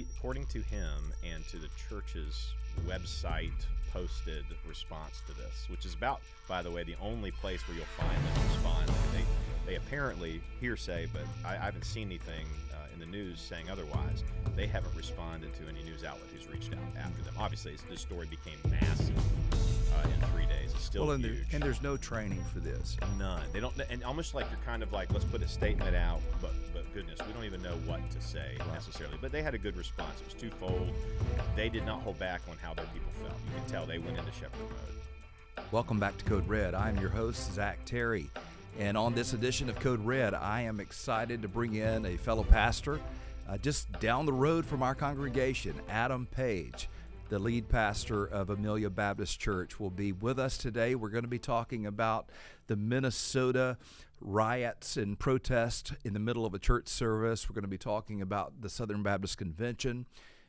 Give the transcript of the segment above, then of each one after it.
according to him and to the church's website posted response to this, which is about, by the way, the only place where you'll find them respond. They apparently, hearsay, but I haven't seen anything in the news saying otherwise. They haven't responded to any news outlet who's reached out after them. Obviously, this story became massive in 3 days. It's still huge. And there's no training for this. None. They don't, and almost like you're kind of like, let's put a statement out, but goodness, we don't even know what to say necessarily. But they had a good response. It was twofold. They did not hold back on how their people felt. You can tell they went into shepherd mode. Welcome back to Code Red. I'm your host, Zach Terry. And on this edition of Code Red, I am excited to bring in a fellow pastor just down the road from our congregation. Adam Page, the lead pastor of Amelia Baptist Church, will be with us today. We're going to be talking about the Minnesota riots and protests in the middle of a church service. We're going to be talking about the Southern Baptist Convention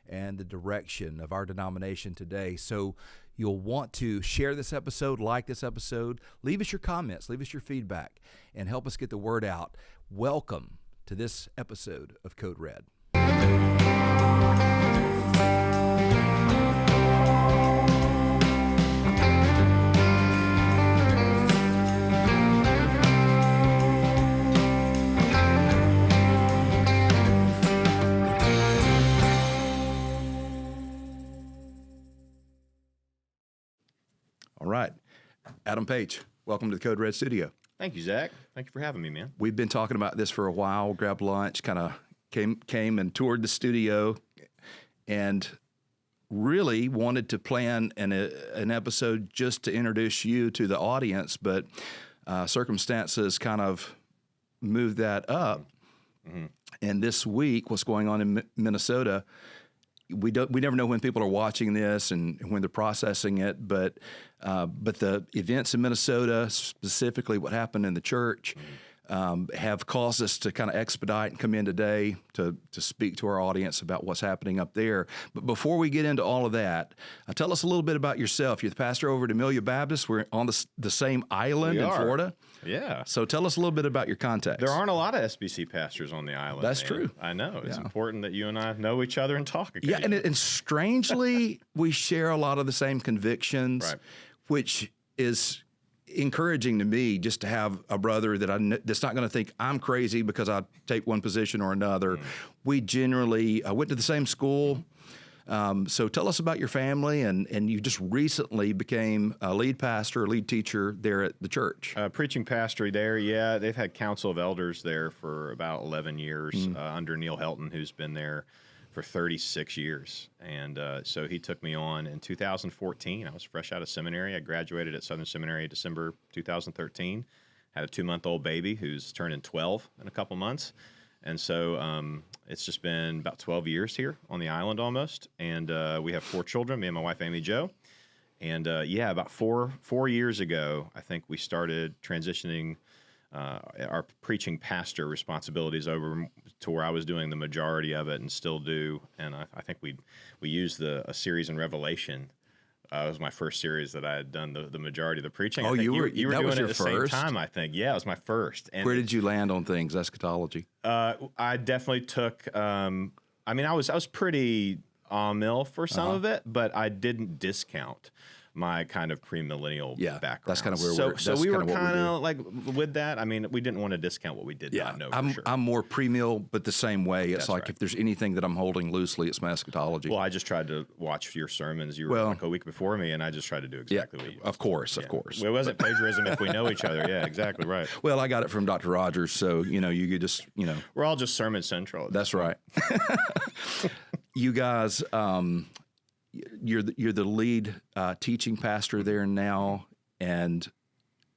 and the direction of our denomination today. So you'll want to share this episode, like this episode, leave us your comments, leave us your feedback, and help us get the word out. Welcome to this episode of Code Red. All right. Adam Page, welcome to the Code Red studio. Thank you, Zach. Thank you for having me, man. We've been talking about this for a while, grabbed lunch, kind of came and toured the studio, and really wanted to plan an episode just to introduce you to the audience, but circumstances kind of moved that up. Mm-hmm. And this week, what's going on in Minnesota, we never know when people are watching this and when they're processing it, but the events in Minnesota, specifically what happened in the church, have caused us to kind of expedite and come in today to speak to our audience about what's happening up there. But before we get into all of that, tell us a little bit about yourself. You're the pastor over at Amelia Baptist. We're on the same island in Florida. Yeah. So tell us a little bit about your context. There aren't a lot of SBC pastors on the island. That's true. I know. It's important that you and I know each other and talk again. Yeah, and strangely, we share a lot of the same convictions, right, which is encouraging to me, just to have a brother that's not going to think I'm crazy because I take one position or another. We generally went to the same school. So tell us about your family, and you just recently became a lead pastor, lead teacher there at the church. Preaching pastor there, yeah. They've had council of elders there for about 11 years under Neil Helton, who's been there for 36 years. And so he took me on in 2014. I was fresh out of seminary. I graduated at Southern Seminary December 2013. Had a 2-month-old baby who's turning 12 in a couple months. And so it's just been about 12 years here on the island almost. And we have 4 children, me and my wife, Amy Jo. And about four years ago, I think we started transitioning our preaching pastor responsibilities over to where I was doing the majority of it and still do. And I think we used a series in Revelation. It was my first series that I had done the majority of the preaching. Oh, you were doing it at the same time, I think. Yeah, it was my first. And where did you land on things, eschatology? I definitely took. I was pretty mill for some of it, but I didn't discount my kind of premillennial background. That's kind of where we were kind of like with that. I mean, we didn't want to discount what we did not know for sure. I'm more premill, but the same way. It's That's like right. If there's anything that I'm holding loosely, it's my eschatology. Well, I just tried to watch your sermons. You were like a week before me, and I just tried to do exactly what you did. Of course. Well, it wasn't plagiarism if we know each other. Yeah, exactly right. Well, I got it from Dr. Rogers, so you could just We're all just Sermon Central. That's right. You guys, you're the lead teaching pastor there now, and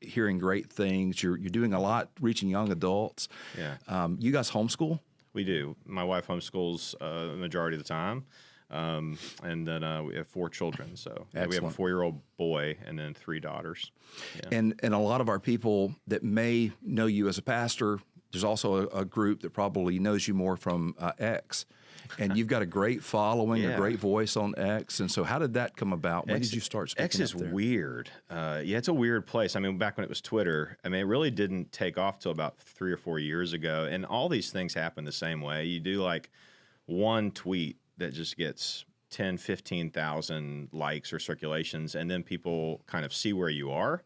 hearing great things. You're doing a lot reaching young adults. Yeah. You guys homeschool? We do. My wife homeschools the majority of the time, and then we have 4 children. So we have a 4-year-old boy and then 3 daughters. Yeah. And a lot of our people that may know you as a pastor, there's also a group that probably knows you more from X. And you've got a great following, a great voice on X. And so how did that come about? When did you start speaking X is up there? weird. It's a weird place. I mean, back when it was Twitter, it really didn't take off till about 3 or 4 years ago. And all these things happen the same way. You do like one tweet that just gets 10, 15,000 likes or circulations, and then people kind of see where you are,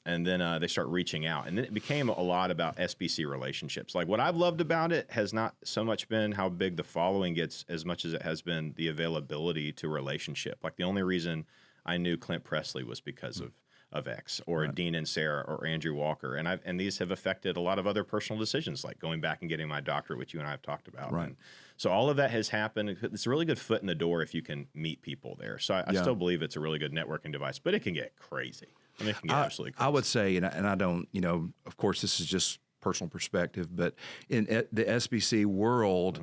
and then they start reaching out. And then it became a lot about SBC relationships. Like, what I've loved about it has not so much been how big the following gets as much as it has been the availability to relationship. Like, the only reason I knew Clint Presley was because of X, or Dean and Sarah, or Andrew Walker. And these have affected a lot of other personal decisions, like going back and getting my doctorate, which you and I have talked about. Right. And so all of that has happened. It's a really good foot in the door if you can meet people there. So I still believe it's a really good networking device, but it can get crazy. I mean, it can get absolutely crazy. I would say, and I don't, of course, this is just personal perspective, but in the SBC world,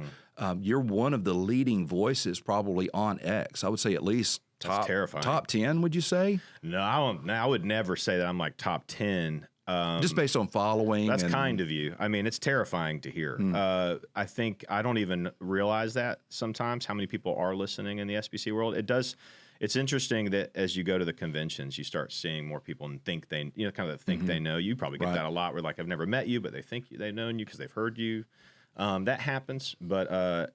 you're one of the leading voices probably on X. I would say at least That's terrifying. Top 10, would you say? No, I would never say that I'm like top 10. Just based on following. That's kind of you. I mean, it's terrifying to hear. I think I don't even realize that sometimes, how many people are listening in the SBC world. It's interesting that as you go to the conventions, you start seeing more people and think they, kind of think they know you. Probably get that a lot, where like, I've never met you, but they think they've known you because they've heard you. That happens. But I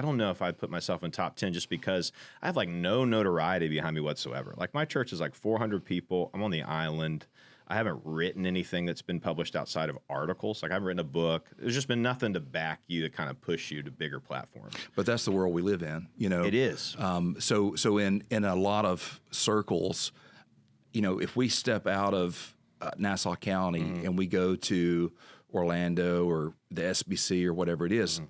don't know if I'd put myself in top 10 just because I have like no notoriety behind me whatsoever. Like, my church is like 400 people. I'm on the island. I haven't written anything that's been published outside of articles. Like, I haven't written a book. There's just been nothing to back you to kind of push you to bigger platforms. But that's the world we live in, It is. So in a lot of circles, if we step out of Nassau County and we go to Orlando or the SBC or whatever it is,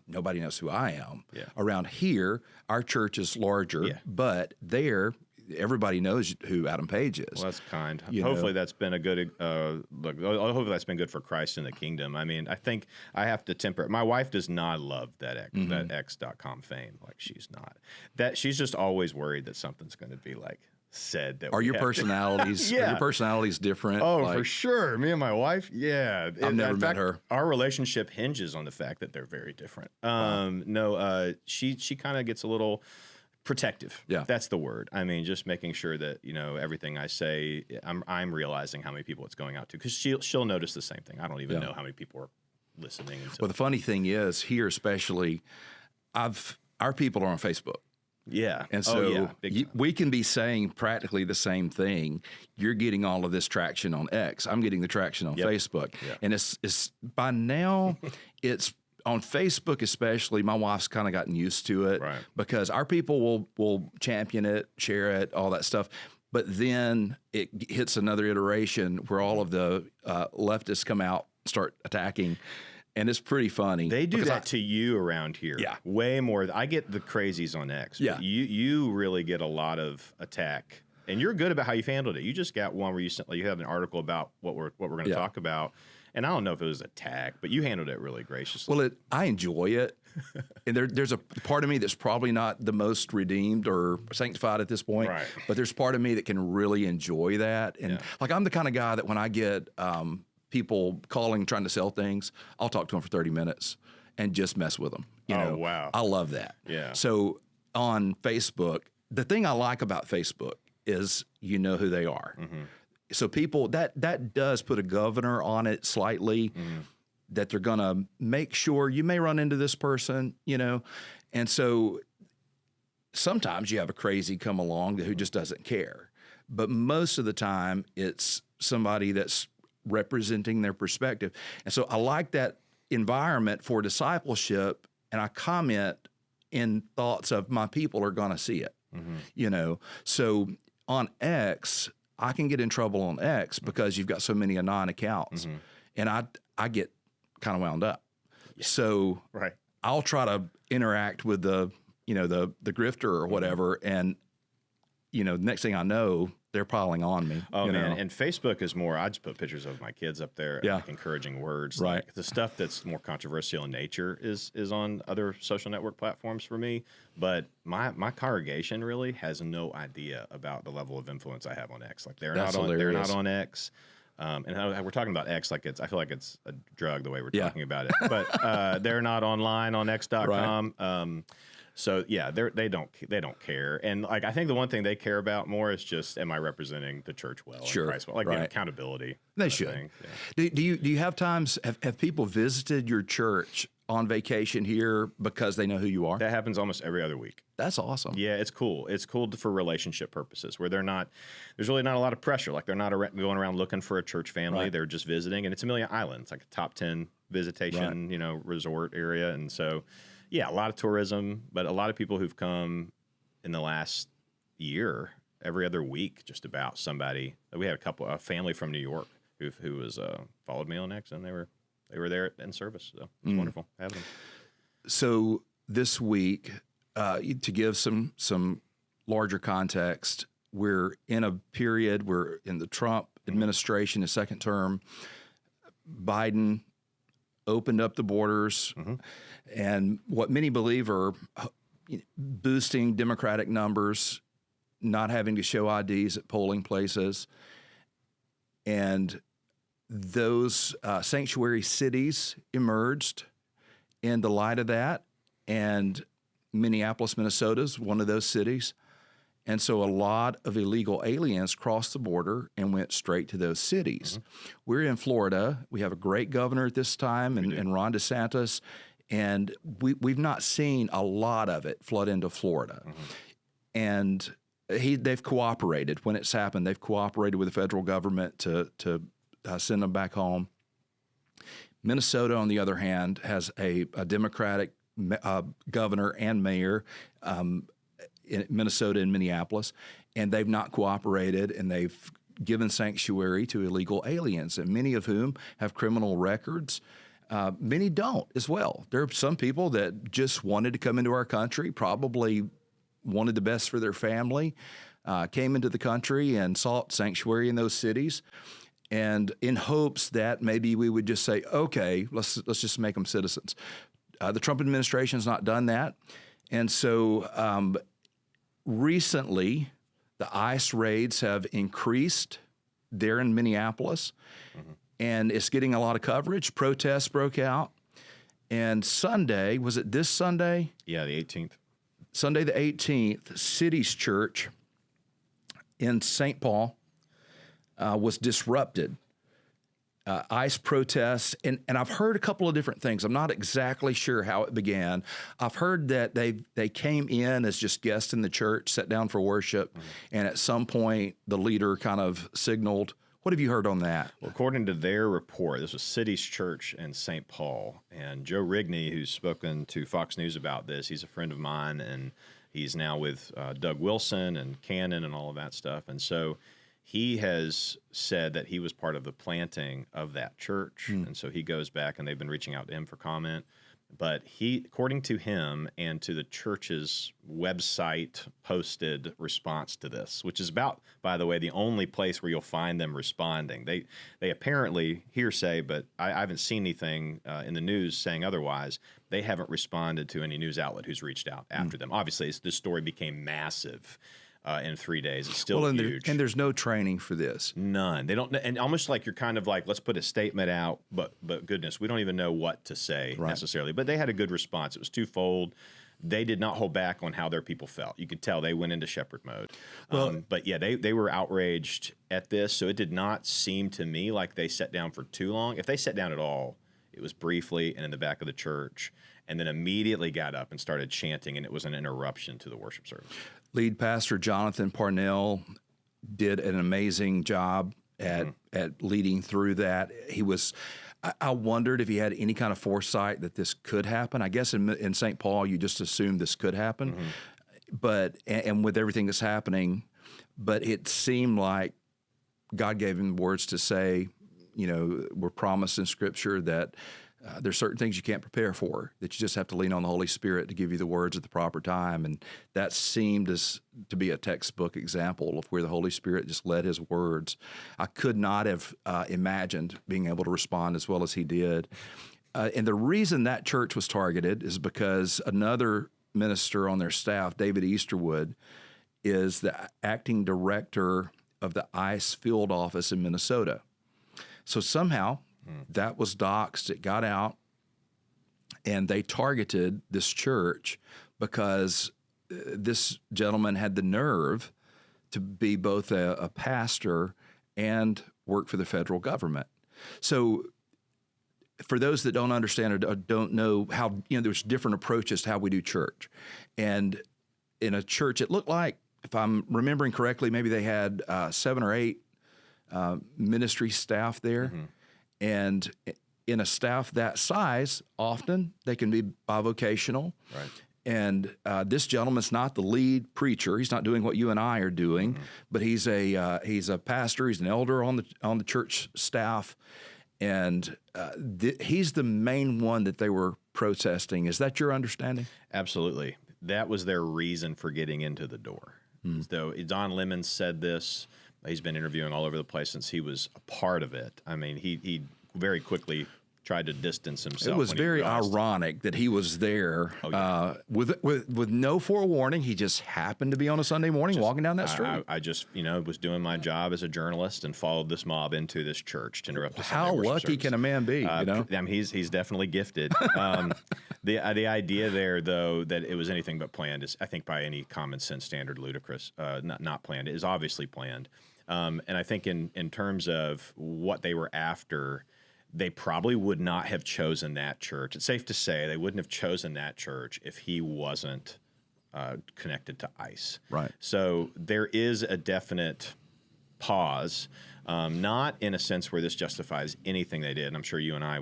nobody knows who I am. Yeah. Around here, our church is larger, but there, everybody knows who Adam Page is. Well, that's kind. Hopefully that's been a good look. Hopefully that's been good for Christ in the kingdom. I mean, I think I have to temper it. My wife does not love that X.com fame. Like, she's not. She's just always worried that something's going to be like said that. Are your personalities? Are your personalities different? Oh, for sure. Me and my wife, I've never met her. Our relationship hinges on the fact that they're very different. She kind of gets a little protective. Yeah, that's the word. I mean, just making sure that everything I say, I'm realizing how many people it's going out to, because she'll notice the same thing. I don't even know how many people are listening. Well, the funny thing is, here especially, our people are on Facebook. Yeah. And so we can be saying practically the same thing. You're getting all of this traction on X. I'm getting the traction on Facebook. Yep. And it's by now, it's on Facebook especially. My wife's kind of gotten used to it because our people will champion it, share it, all that stuff. But then it hits another iteration where all of the leftists come out, start attacking. And it's pretty funny. They do that to you around here. Yeah. Way more. I get the crazies on X. Yeah. But you really get a lot of attack. And you're good about how you've handled it. You just got one where you had an article about what we're going to talk about. And I don't know if it was attack, but you handled it really graciously. Well, I enjoy it. And there's a part of me that's probably not the most redeemed or sanctified at this point. Right. But there's part of me that can really enjoy that. And like, I'm the kind of guy that when I get people calling, trying to sell things, I'll talk to them for 30 minutes and just mess with them. Wow. I love that. Yeah. So on Facebook, the thing I like about Facebook is you know who they are. Mm-hmm. So people, that does put a governor on it slightly, that they're going to make sure you may run into this person, And so sometimes you have a crazy come along who just doesn't care. But most of the time it's somebody that's representing their perspective. And so I like that environment for discipleship, and I comment in thoughts of my people are going to see it, So on X, I can get in trouble on X because you've got so many anon accounts, and I get kind of wound up. Yeah. So I'll try to interact with the grifter or whatever, and next thing I know, they're piling on me. Oh, man. And Facebook is more, I just put pictures of my kids up there and like encouraging words. Right. Like, the stuff that's more controversial in nature is on other social network platforms for me. But my congregation really has no idea about the level of influence I have on X. Like, they're not on X. And we're talking about X like I feel like it's a drug the way we're talking about it. But they're not online on X.com. Right. So they don't care, and like, I think the one thing they care about more is just, am I representing the church well? Sure, Christ well? Like, accountability. They should. Do you have times have people visited your church on vacation here because they know who you are? That happens almost every other week. That's awesome. Yeah, it's cool. It's cool for relationship purposes where there's really not a lot of pressure. Like they're not going around looking for a church family. Right. They're just visiting. And it's Amelia Island. It's like a top 10 visitation, resort area. And so, yeah, a lot of tourism, but a lot of people who've come in the last year, every other week, just about somebody. We had a family from New York who was followed me on X, and they were there in service. So it's wonderful having them. So this week, to give some larger context, we're in a period where in the Trump administration, his second term, Biden opened up the borders, and what many believe are boosting Democratic numbers, not having to show IDs at polling places, and those sanctuary cities emerged in the light of that, and Minneapolis, Minnesota is one of those cities. And so a lot of illegal aliens crossed the border and went straight to those cities. We're in Florida. We have a great governor at this time, and Ron DeSantis, and we've not seen a lot of it flood into Florida. And they've cooperated when it's happened. They've cooperated with the federal government to send them back home. Minnesota, on the other hand, has a Democratic governor and mayor in Minnesota and Minneapolis, and they've not cooperated, and they've given sanctuary to illegal aliens, and many of whom have criminal records. Many don't as well. There are some people that just wanted to come into our country, probably wanted the best for their family, came into the country and sought sanctuary in those cities, and in hopes that maybe we would just say, okay, let's just make them citizens. The Trump administration has not done that, and so recently the ICE raids have increased there in Minneapolis, and it's getting a lot of coverage. Protests broke out, and Sunday, was it this Sunday? Yeah, the 18th. Sunday the 18th, City's Church in St. Paul was disrupted. ICE protests, and I've heard a couple of different things. I'm not exactly sure how it began. I've heard that they came in as just guests in the church, sat down for worship, and at some point the leader kind of signaled. What have you heard on that? Well, according to their report, this was City's Church in St. Paul, and Joe Rigney, who's spoken to Fox News about this, he's a friend of mine, and he's now with Doug Wilson and Cannon and all of that stuff, and so he has said that he was part of the planting of that church, and so he goes back, and they've been reaching out to him for comment. But he, according to him and to the church's website posted response to this, which is about, by the way, the only place where you'll find them responding. They apparently, hearsay, but I haven't seen anything in the news saying otherwise. They haven't responded to any news outlet who's reached out after them. Obviously, this story became massive in 3 days. It's still huge. And there's no training for this. None. They don't, and almost like you're kind of like, let's put a statement out, but goodness, we don't even know what to say necessarily. But they had a good response. It was twofold. They did not hold back on how their people felt. You could tell they went into shepherd mode. But yeah, they were outraged at this. So it did not seem to me like they sat down for too long. If they sat down at all, it was briefly and in the back of the church, and then immediately got up and started chanting, and it was an interruption to the worship service. Lead pastor Jonathan Parnell did an amazing job at leading through that. I wondered if he had any kind of foresight that this could happen. I guess in St. Paul, you just assume this could happen, but with everything that's happening, but it seemed like God gave him words to say. We're promised in Scripture that there's certain things you can't prepare for, that you just have to lean on the Holy Spirit to give you the words at the proper time. And that seemed to be a textbook example of where the Holy Spirit just led his words. I could not have imagined being able to respond as well as he did. And the reason that church was targeted is because another minister on their staff, David Easterwood, is the acting director of the ICE field office in Minnesota. So somehow that was doxed, it got out, and they targeted this church because this gentleman had the nerve to be both a pastor and work for the federal government. So for those that don't understand or don't know how, there's different approaches to how we do church. And in a church, it looked like, if I'm remembering correctly, maybe they had 7 or 8 ministry staff there. And in a staff that size, often they can be bivocational. Right. And this gentleman's not the lead preacher. He's not doing what you and I are doing, but he's a pastor. He's an elder on the church staff, and he's the main one that they were protesting. Is that your understanding? Absolutely. That was their reason for getting into the door. So Don Lemon said this. He's been interviewing all over the place since he was a part of it. I mean, he very quickly tried to distance himself. It was very ironic that he was there with no forewarning. He just happened to be on a Sunday morning walking down that street. I just, was doing my job as a journalist and followed this mob into this church to interrupt the Sunday How worship lucky service. can a man be? I mean, he's definitely gifted. The idea there, though, that it was anything but planned is, I think, by any common sense standard, ludicrous. Not planned. It is obviously planned. And I think in terms of what they were after, they probably would not have chosen that church. It's safe to say they wouldn't have chosen that church if he wasn't connected to ICE. Right. So there is a definite pause, not in a sense where this justifies anything they did. And I'm sure you and I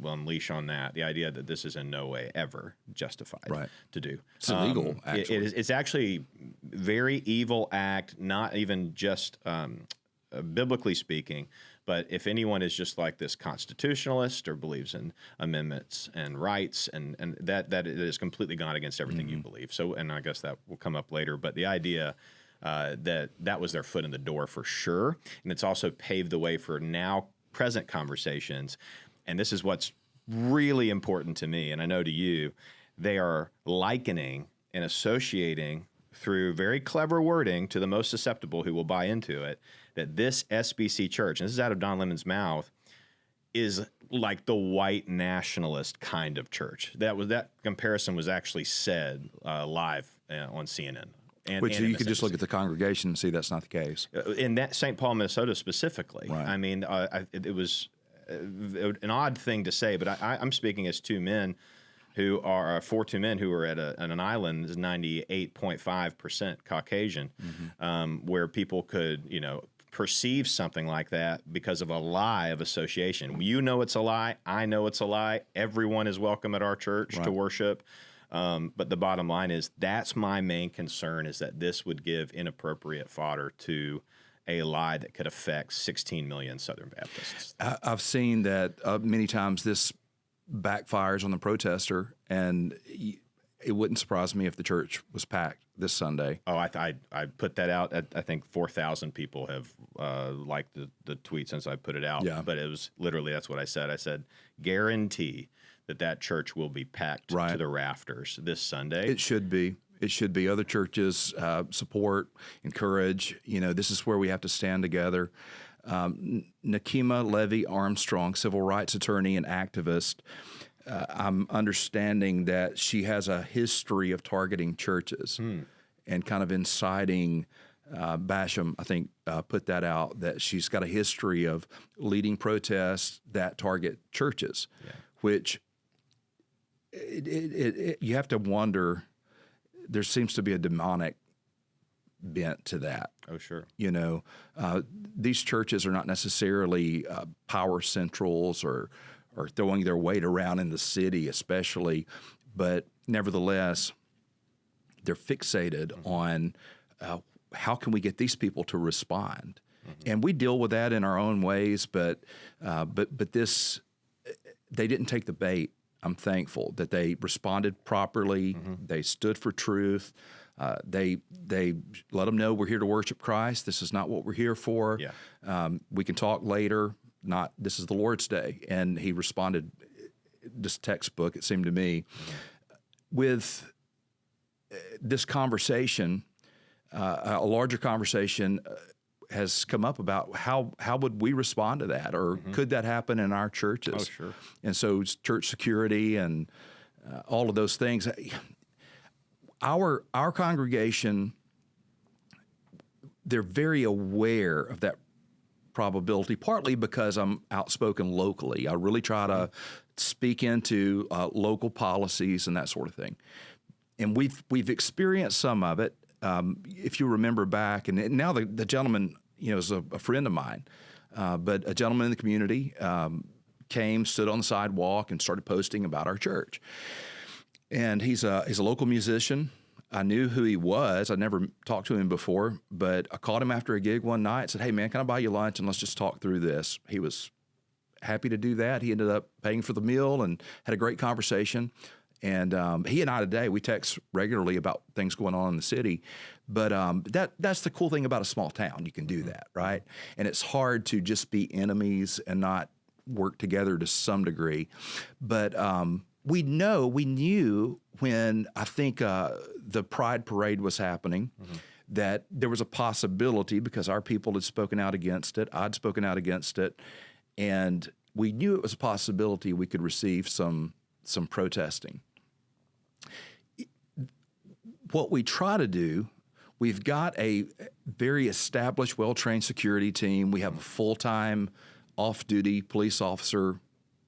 will unleash on that, the idea that this is in no way ever justified to do. It's illegal, actually. It's actually very evil act, not even just biblically speaking, but if anyone is just like this constitutionalist or believes in amendments and rights, and that it is completely gone against everything you believe. So, and I guess that will come up later, but the idea that was their foot in the door for sure, and it's also paved the way for now present conversations. And this is what's really important to me, and I know to you, they are likening and associating through very clever wording to the most susceptible who will buy into it, that this SBC church, and this is out of Don Lemon's mouth, is like the white nationalist kind of church. That comparison was actually said live on CNN. Which you could just look at the congregation and see that's not the case. In that St. Paul, Minnesota specifically. Right. I mean, it was an odd thing to say, but I'm speaking as two men who are two men who are at an island is 98.5% Caucasian, where people could, perceive something like that because of a lie of association. You know it's a lie. I know it's a lie. Everyone is welcome at our church to worship. But the bottom line is that's my main concern, is that this would give inappropriate fodder to a lie that could affect 16 million Southern Baptists. I've seen that many times this backfires on the protester, and it wouldn't surprise me if the church was packed this Sunday. Oh, I put that out. I think 4,000 people have liked the tweet since I put it out. Yeah. But it was literally, that's what I said. I said, guarantee that church will be packed to the rafters this Sunday. It should be. It should be. Other churches support, encourage. This is where we have to stand together. Nikki Haley Armstrong, civil rights attorney and activist, I'm understanding that she has a history of targeting churches and kind of inciting. Basham, I think, put that out, that she's got a history of leading protests that target churches, which you have to wonder. There seems to be a demonic bent to that. Oh, sure. These churches are not necessarily power centrals or throwing their weight around in the city, especially, but nevertheless, they're fixated on how can we get these people to respond, and we deal with that in our own ways. But this, they didn't take the bait. I'm thankful that they responded properly. They stood for truth. They let them know we're here to worship Christ. This is not what we're here for. We can talk later. This is the Lord's day. And he responded, just textbook, it seemed to me. With this conversation, a larger conversation has come up about how would we respond to that, or could that happen in our churches? Oh, sure. And so church security and all of those things. Our congregation, they're very aware of that probability, partly because I'm outspoken locally. I really try to speak into local policies and that sort of thing. And we've experienced some of it. If you remember back, and now the gentleman, is a friend of mine, but a gentleman in the community came, stood on the sidewalk, and started posting about our church. And he's a local musician. I knew who he was. I never talked to him before, but I called him after a gig one night and said, "Hey, man, can I buy you lunch and let's just talk through this?" He was happy to do that. He ended up paying for the meal and had a great conversation. And he and I today, we text regularly about things going on in the city. But that's the cool thing about a small town. You can do that, right? And it's hard to just be enemies and not work together to some degree. But we knew when I think the Pride Parade was happening, that there was a possibility, because our people had spoken out against it, I'd spoken out against it, and we knew it was a possibility we could receive some protesting. What we try to do, we've got a very established, well-trained security team. We have a full-time, off-duty police officer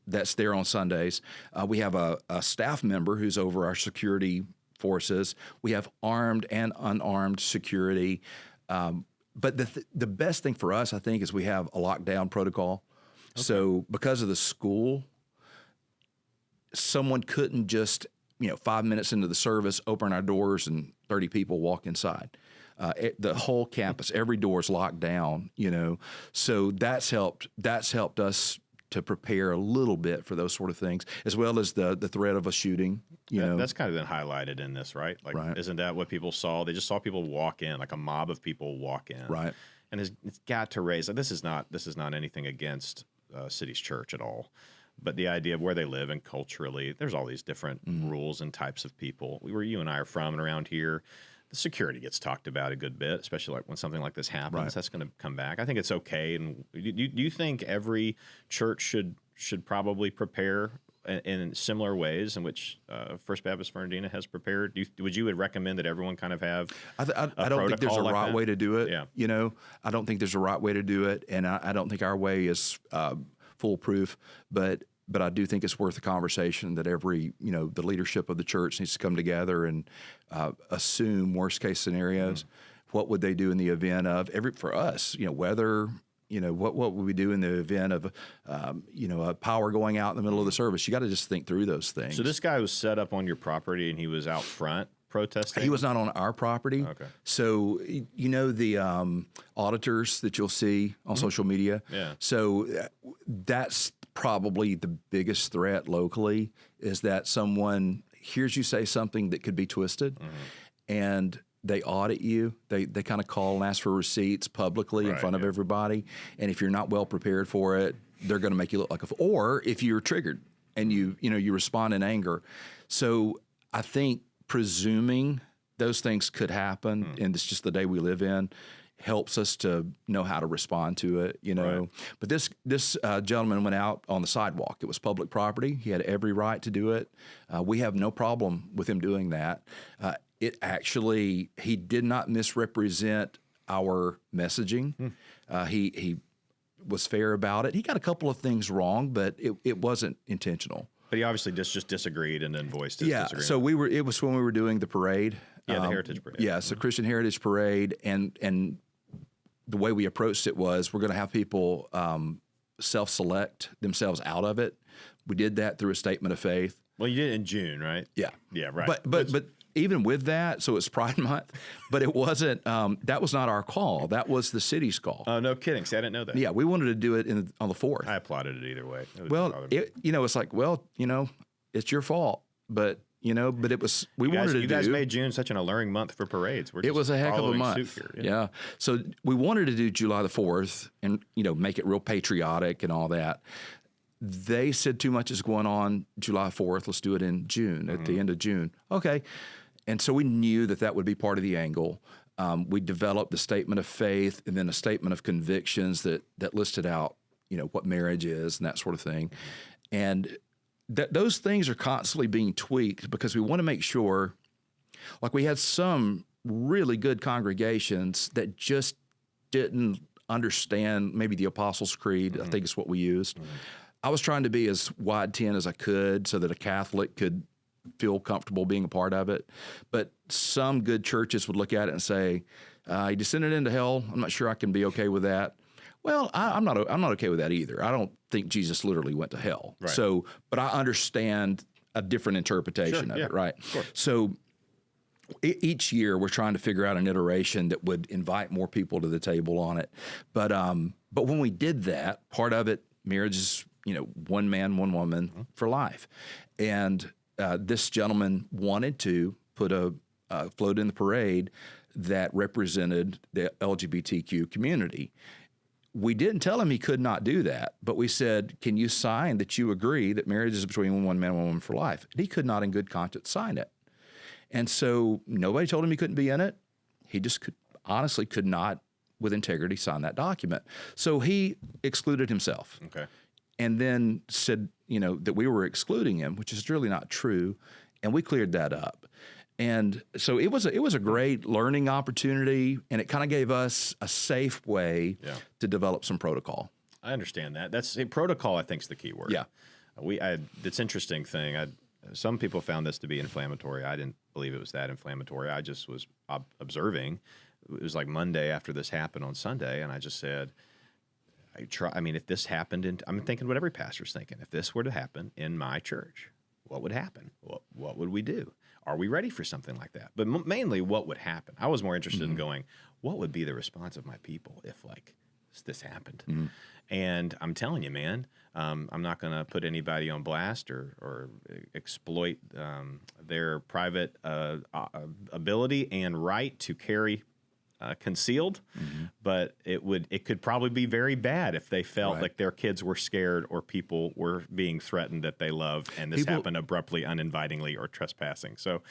that's there on Sundays. We have a staff member who's over our security forces. We have armed and unarmed security. But the best thing for us, I think, is we have a lockdown protocol. Okay. So because of the school, someone couldn't just, 5 minutes into the service, open our doors and 30 people walk inside. The whole campus, every door is locked down, So that's helped us to prepare a little bit for those sort of things, as well as the threat of a shooting. That's kind of been highlighted in this, right? Like, right. Isn't that what people saw? They just saw people walk in, like a mob of people walk in, right? And it's got to raise. This is not anything against City's church at all, but the idea of where they live and culturally, there's all these different rules and types of people. Where you and I are from and around here, the security gets talked about a good bit, especially like when something like this happens. Right. That's going to come back. I think it's okay. And do you think every church should probably prepare in similar ways in which First Baptist Fernandina has prepared? Would you recommend that everyone kind of have I don't think there's a right way to do it. Yeah. I don't think there's a right way to do it, and I don't think our way is foolproof, but I do think it's worth a conversation that every, the leadership of the church needs to come together and assume worst case scenarios. What would they do in the event of for us, whether, what would we do in the event of, a power going out in the middle of the service? You got to just think through those things. So this guy was set up on your property and he was out front protesting? He was not on our property. Okay. So, the auditors that you'll see on social media. Yeah. So that's probably the biggest threat locally, is that someone hears you say something that could be twisted and they audit you. They kind of call and ask for receipts publicly in front of everybody. And if you're not well prepared for it, they're going to make you look like or if you're triggered and you respond in anger. So I think presuming those things could happen, and it's just the day we live in, helps us to know how to respond to it, Right. But this gentleman went out on the sidewalk. It was public property. He had every right to do it. We have no problem with him doing that. He did not misrepresent our messaging. He was fair about it. He got a couple of things wrong, but it wasn't intentional. But he obviously just disagreed and then voiced his disagreement. So it was when we were doing the parade. Yeah, the Heritage Parade. Yeah, so Christian Heritage Parade, and the way we approached it was we're going to have people self-select themselves out of it. We did that through a statement of faith. Well, you did it in June, right? Yeah. Yeah, right. But even with that, so it's Pride Month, but it wasn't, that was not our call. That was the city's call. Oh, no kidding. See, I didn't know that. Yeah, we wanted to do it on the 4th. I applauded it either way. It's like, it's your fault, but it was, we wanted to do. You guys made June such an alluring month for parades. It was a heck of a month. Here, yeah. So we wanted to do July the 4th and, make it real patriotic and all that. They said too much is going on July 4th. Let's do it in June, at the end of June. Okay. And so we knew that would be part of the angle. We developed the statement of faith and then a statement of convictions that listed out, what marriage is and that sort of thing. And those things are constantly being tweaked because we want to make sure, like we had some really good congregations that just didn't understand maybe the Apostles' Creed. I think it's what we used. I was trying to be as wide tent as I could so that a Catholic could feel comfortable being a part of it. But some good churches would look at it and say, he descended into hell. I'm not sure I can be okay with that. Well, I'm not okay with that either. I don't think Jesus literally went to hell. Right. So, but I understand a different interpretation of it, right? So each year we're trying to figure out an iteration that would invite more people to the table on it. But when we did that, part of it, marriage is, one man, one woman for life. And this gentleman wanted to put a float in the parade that represented the LGBTQ community. We didn't tell him he could not do that, but we said, can you sign that you agree that marriage is between one man and one woman for life? And he could not in good conscience sign it. And so nobody told him he couldn't be in it. He just honestly could not, with integrity, sign that document. So he excluded himself. Okay. And then said, that we were excluding him, which is really not true. And we cleared that up. And so it was a great learning opportunity, and it kind of gave us a safe way to develop some protocol. I understand that. That's protocol. I think is the key word. Yeah. It's interesting thing. Some people found this to be inflammatory. I didn't believe it was that inflammatory. I just was observing. It was like Monday after this happened on Sunday, and I just said, if this happened, I'm thinking what every pastor's thinking. If this were to happen in my church, what would happen? What would we do? Are we ready for something like that? But mainly, what would happen? I was more interested in going, what would be the response of my people if, this happened? And I'm telling you, man, I'm not going to put anybody on blast or exploit their private ability and right to carry concealed, but it could probably be very bad if they felt like their kids were scared or people were being threatened that they love, and this happened abruptly, uninvitingly, or trespassing. So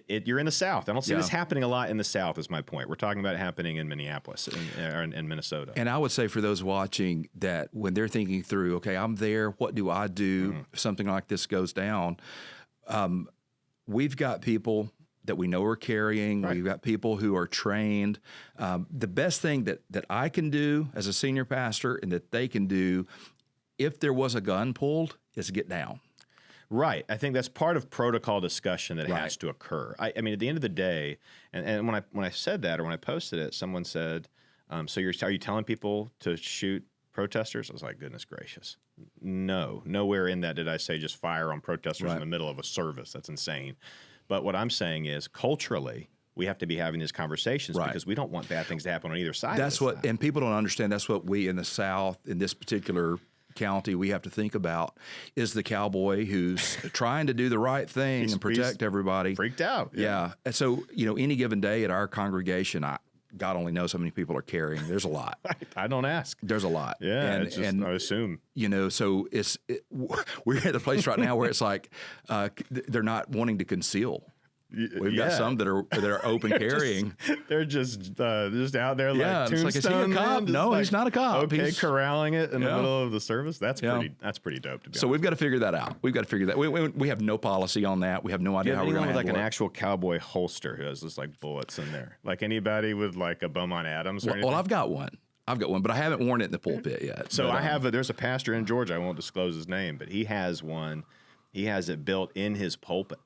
you're in the South. I don't see this happening a lot in the South is my point. We're talking about it happening in Minneapolis and in Minnesota. And I would say for those watching that when they're thinking through, okay, I'm there, what do I do if something like this goes down? We've got people that we know are carrying. Right. We've got people who are trained. The best thing that I can do as a senior pastor and that they can do if there was a gun pulled is get down. Right. I think that's part of protocol discussion that has to occur. I mean, at the end of the day, and when I said that or when I posted it, someone said, so are you telling people to shoot protesters? I was like, goodness gracious. No, nowhere in that did I say just fire on protesters in the middle of a service. That's insane. But what I'm saying is, culturally, we have to be having these conversations because we don't want bad things to happen on either side. That's what, and people don't understand. That's what we in the South, in this particular county, we have to think about is the cowboy who's trying to do the right thing and protect everybody. Freaked out. Yeah. And so, any given day at our congregation, God only knows how many people are carrying. There's a lot. I don't ask. There's a lot. Yeah, and I assume. So we're at the place right now where it's like they're not wanting to conceal. We've got some that are open carrying. They're just out there like Tombstone. Like, is he a cop? No, he's not a cop. Okay, he's corralling it in the middle of the service. That's pretty dope to be honest. We've got to figure that out. We've got to figure that. We have no policy on that. We have no idea how we're going to handle an actual cowboy holster who has just bullets in there. Like anybody with a Beaumont Adams or anything? Well, I've got one, but I haven't worn it in the pulpit yet. So I have there's a pastor in Georgia. I won't disclose his name, but he has one. He has it built in his pulpit.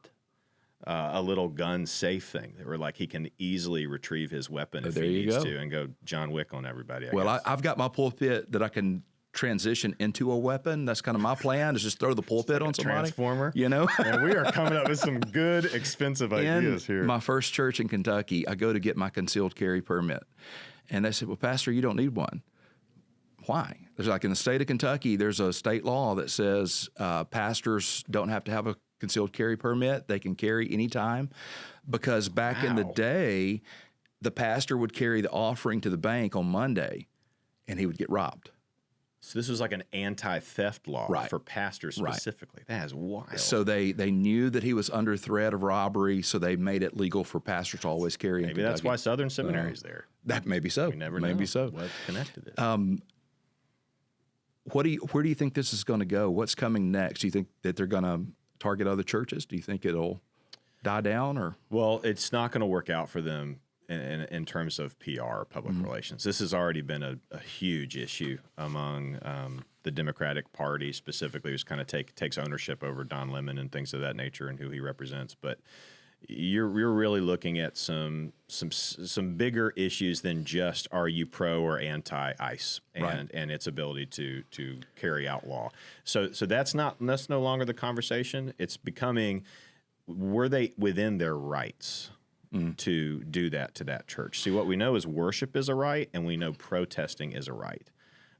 A little gun safe thing where he can easily retrieve his weapon if he needs to and go John Wick on everybody. I've got my pulpit that I can transition into a weapon. That's kind of my plan is just throw the pulpit on somebody. Transformer. And we are coming up with some good expensive ideas here. My first church in Kentucky, I go to get my concealed carry permit. And they said, well, Pastor, you don't need one. Why? There's in the state of Kentucky, there's a state law that says pastors don't have to have a concealed carry permit. They can carry anytime because back in the day, the pastor would carry the offering to the bank on Monday and he would get robbed. So this was like an anti-theft law for pastors specifically. That is wild. So they knew that he was under threat of robbery, so they made it legal for pastors to always carry in Maybe Kentucky. That's why Southern Seminary is there. That may be so. We never know what connected it. Where do you think this is going to go? What's coming next? Do you think that they're going to target other churches? Do you think it'll die down? Or well, it's not going to work out for them in terms of PR, public relations. This has already been a huge issue among the Democratic Party specifically, who's kind of takes ownership over Don Lemon and things of that nature and who he represents. But you're really looking at some bigger issues than just are you pro or anti ICE and its ability to carry out law. So that's no longer the conversation. It's becoming, were they within their rights to do that to that church? See, what we know is worship is a right, and we know protesting is a right.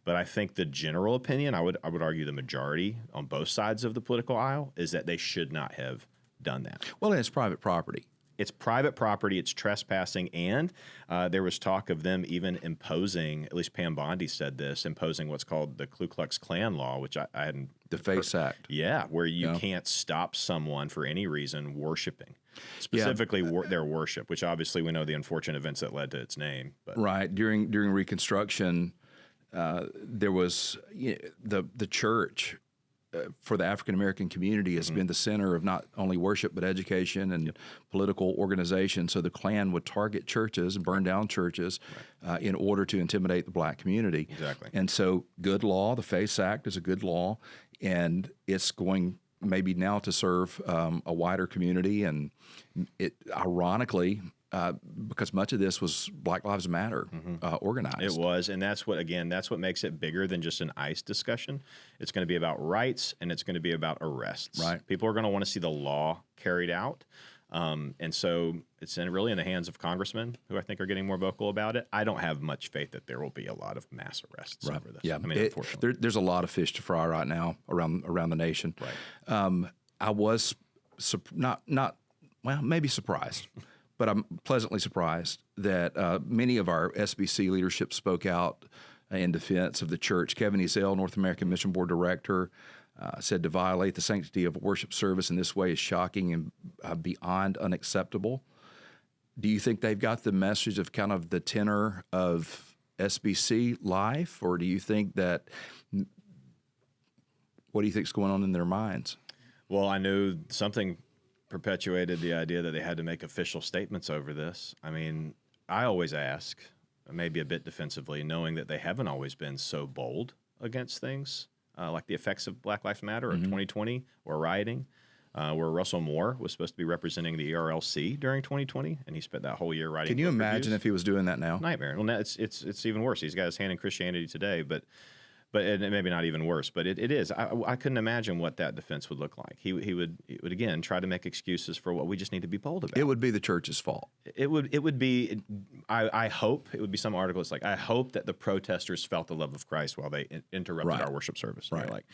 But I think the general opinion, I would argue the majority on both sides of the political aisle, is that they should not have done that. Well, and it's private property. It's private property. It's trespassing, and there was talk of them even imposing. At least Pam Bondi said this, imposing what's called the Ku Klux Klan law, which I hadn't. The FACE Act. Yeah, where you can't stop someone for any reason worshiping, specifically their worship, which obviously we know the unfortunate events that led to its name. But. Right during Reconstruction, there was the church. For the African American community has been the center of not only worship but education and political organization. So the Klan would target churches and burn down churches in order to intimidate the black community. Exactly. And so good law, the FACE Act is a good law, and it's going maybe now to serve a wider community. And it ironically, because much of this was Black Lives Matter organized. It was, and that's what makes it bigger than just an ICE discussion. It's going to be about rights, and it's going to be about arrests. Right. People are going to want to see the law carried out, and so it's really in the hands of congressmen who I think are getting more vocal about it. I don't have much faith that there will be a lot of mass arrests over this. Yeah, I mean, unfortunately, there's a lot of fish to fry right now around the nation. Right. I was maybe surprised. But I'm pleasantly surprised that many of our SBC leadership spoke out in defense of the church. Kevin Ezell, North American Mission Board Director, said to violate the sanctity of worship service in this way is shocking and beyond unacceptable. Do you think they've got the message of kind of the tenor of SBC life, or do you think that what do you think is going on in their minds? Well, I know something perpetuated the idea that they had to make official statements over this. I mean, I always ask, maybe a bit defensively, knowing that they haven't always been so bold against things like the effects of Black Lives Matter or 2020 or rioting, where Russell Moore was supposed to be representing the ERLC during 2020, and he spent that whole year writing. Can you imagine if he was doing that now? Nightmare. Well, now it's even worse. He's got his hand in Christianity Today, but and maybe not even worse, but it is. I couldn't imagine what that defense would look like. He would again try to make excuses for what we just need to be bold about. It would be the church's fault. It would be. I hope it would be some article. It's like, I hope that the protesters felt the love of Christ while they interrupted our worship service. And right. You're like,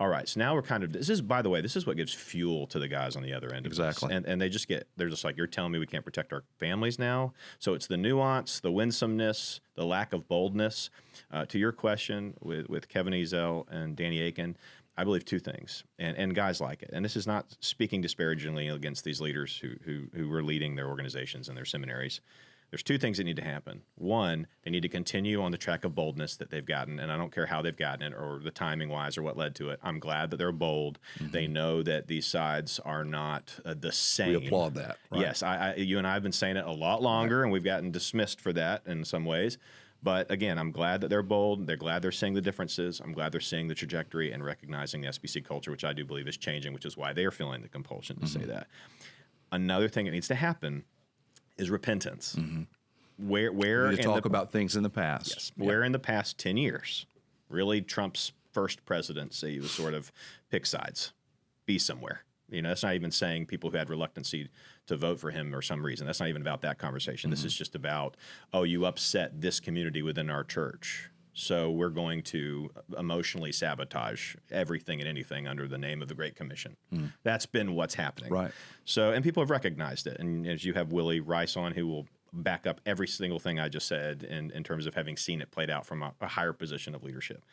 all right. So now we're kind of. This is, by the way, this is what gives fuel to the guys on the other end of exactly. this. And they're just like, you're telling me we can't protect our families now. So it's the nuance, the winsomeness, the lack of boldness. To your question with Kevin Ezell and Danny Aiken, I believe two things, and guys like it. And this is not speaking disparagingly against these leaders who were leading their organizations and their seminaries. There's two things that need to happen. One, they need to continue on the track of boldness that they've gotten, and I don't care how they've gotten it or the timing-wise or what led to it. I'm glad that they're bold. They know that these sides are not the same. We applaud that. Right? Yes, you and I have been saying it a lot longer, and we've gotten dismissed for that in some ways. But again, I'm glad that they're bold. They're glad they're seeing the differences. I'm glad they're seeing the trajectory and recognizing the SBC culture, which I do believe is changing, which is why they are feeling the compulsion to say that. Another thing that needs to happen is repentance. Where we talk about things in the past. Yes. Where in the past 10 years, really Trump's first presidency was sort of pick sides, be somewhere. You know, that's not even saying people who had reluctancy to vote for him or some reason. That's not even about that conversation. This is just about, oh, you upset this community within our church, so we're going to emotionally sabotage everything and anything under the name of the Great Commission. That's been what's happening. Right. So, and people have recognized it. And as you have Willie Rice on, who will back up every single thing I just said in terms of having seen it played out from a higher position of leadership.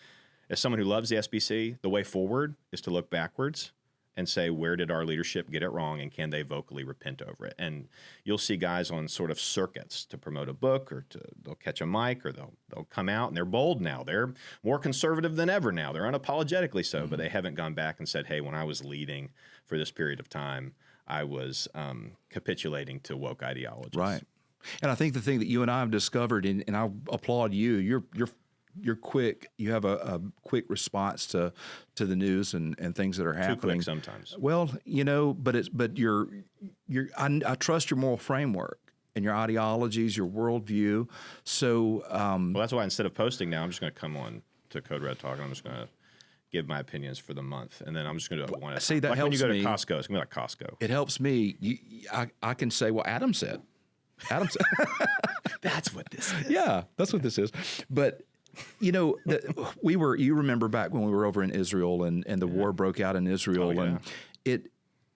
As someone who loves the SBC, the way forward is to look backwards and say, where did our leadership get it wrong, and can they vocally repent over it? And you'll see guys on sort of circuits to promote a book, or they'll catch a mic, or they'll come out, and they're bold now. They're more conservative than ever now. They're unapologetically so, but they haven't gone back and said, hey, when I was leading for this period of time, I was capitulating to woke ideologies. Right. And I think the thing that you and I have discovered, and I applaud you, you're quick. You have a quick response to the news and things that are happening. Too quick sometimes. Well, I trust your moral framework and your ideologies, your worldview. So, well, that's why instead of posting now, I'm just going to come on to Code Red Talk, and I'm just going to give my opinions for the month, and then I'm just going to want to see that like helps when you go me. to Costco. It's going to be like Costco. It helps me. I can say, well, Adam said. That's what this is. Yeah, that's what this is. But you remember back when we were over in Israel and the war broke out in Israel, and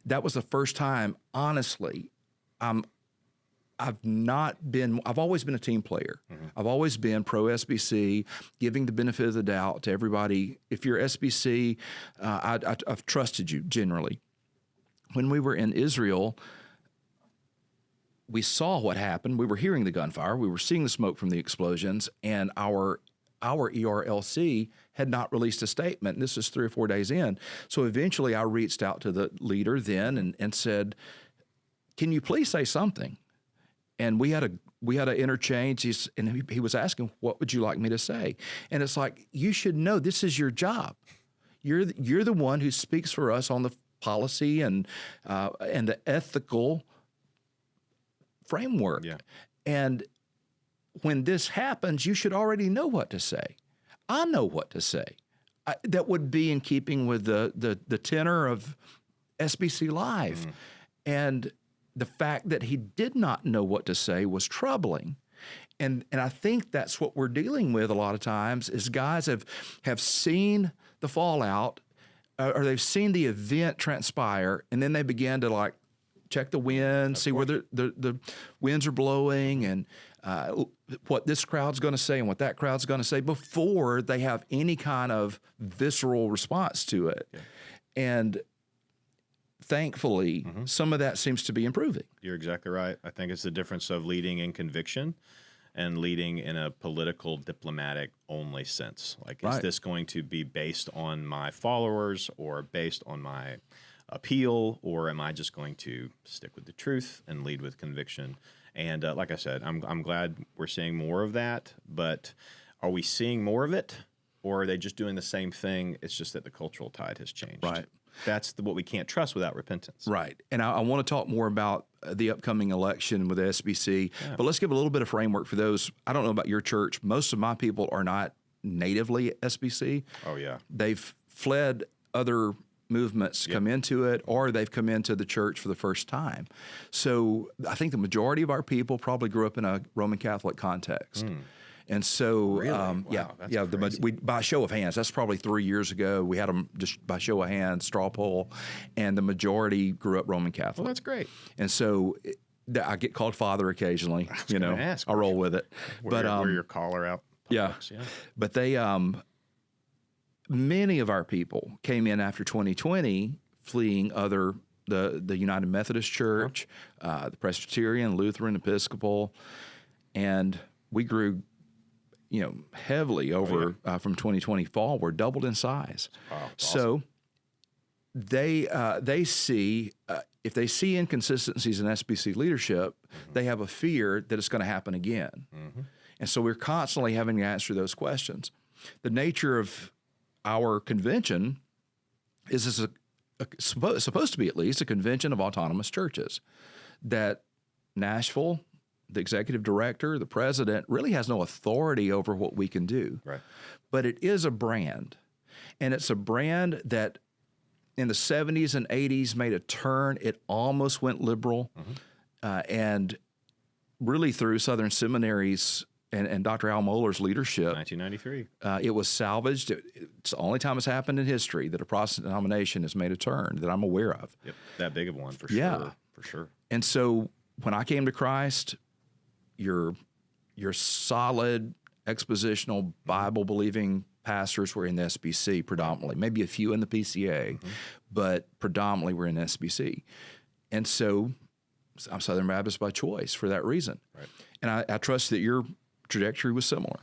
that was the first time, honestly, I've always been a team player. Mm-hmm. I've always been pro SBC, giving the benefit of the doubt to everybody. If you're SBC, I've trusted you generally. When we were in Israel, we saw what happened. We were hearing the gunfire. We were seeing the smoke from the explosions, and our ERLC had not released a statement. And this is 3 or 4 days in. So eventually I reached out to the leader then and said, can you please say something? And we had an interchange, he was asking, what would you like me to say? And it's like, you should know this is your job. You're the one who speaks for us on the policy and the ethical framework. Yeah. And when this happens, you should already know what to say. I know what to say. That would be in keeping with the tenor of SBC Live. Mm. And the fact that he did not know what to say was troubling. And I think that's what we're dealing with a lot of times is guys have seen the fallout or they've seen the event transpire, and then they begin to check the wind, see where the winds are blowing and what this crowd's going to say and what that crowd's going to say before they have any kind of visceral response to it. Yeah. And thankfully, some of that seems to be improving. You're exactly right. I think it's the difference of leading in conviction and leading in a political, diplomatic only sense. Is this going to be based on my followers or based on my appeal, or am I just going to stick with the truth and lead with conviction? And like I said, I'm glad we're seeing more of that, but are we seeing more of it, or are they just doing the same thing? It's just that the cultural tide has changed. Right. That's what we can't trust without repentance. Right. And I want to talk more about the upcoming election with the SBC, but let's give a little bit of framework for those. I don't know about your church. Most of my people are not natively SBC. Oh, yeah. They've fled other movements to come into it, or they've come into the church for the first time. So I think the majority of our people probably grew up in a Roman Catholic context. Mm. And so, really? Wow, by show of hands, that's probably 3 years ago. We had them just by show of hands, straw poll, and the majority grew up Roman Catholic. Well, that's great. And so I get called father occasionally. I roll with it. Wear your collar out. Yeah. But they, many of our people came in after 2020, fleeing the United Methodist Church, the Presbyterian, Lutheran, Episcopal, and we grew heavily over from 2020 fall. We're doubled in size. Wow, so they see if they see inconsistencies in SBC leadership, they have a fear that it's going to happen again. Mm-hmm. And so we're constantly having to answer those questions. The nature of our convention is supposed to be at least a convention of autonomous churches that Nashville, the executive director, the president, really has no authority over what we can do. Right. But it is a brand. And it's a brand that in the 70s and 80s made a turn. It almost went liberal. Mm-hmm. And really through Southern Seminaries and Dr. Al Mohler's leadership. 1993. It was salvaged. It's the only time it's happened in history that a Protestant denomination has made a turn that I'm aware of. Yep, that big of one for sure. For sure. And so when I came to Christ, your solid expositional Bible believing pastors were in the SBC predominantly, maybe a few in the PCA, but predominantly we're in SBC. And so I'm Southern Baptist by choice for that reason. Right. And I trust that your trajectory was similar.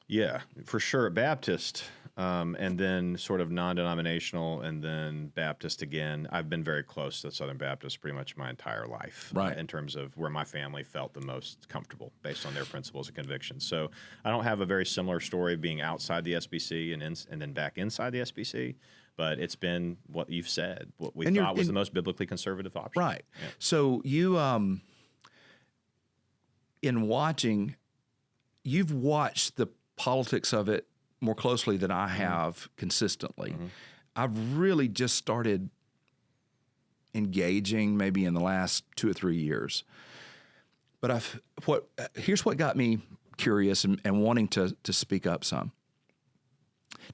Yeah, for sure. Baptist, and then sort of non-denominational, and then Baptist again. I've been very close to Southern Baptist pretty much my entire life, Right. in terms of where my family felt the most comfortable based on their principles and convictions. So I don't have a very similar story being outside the SBC and then back inside the SBC, but it's been what you've said, what we thought was the most biblically conservative option. Right. Yeah. So you, in watching, you've watched the politics of it more closely than I have consistently. I've really just started engaging maybe in the last 2 or 3 years. But here's what got me curious and wanting to speak up some.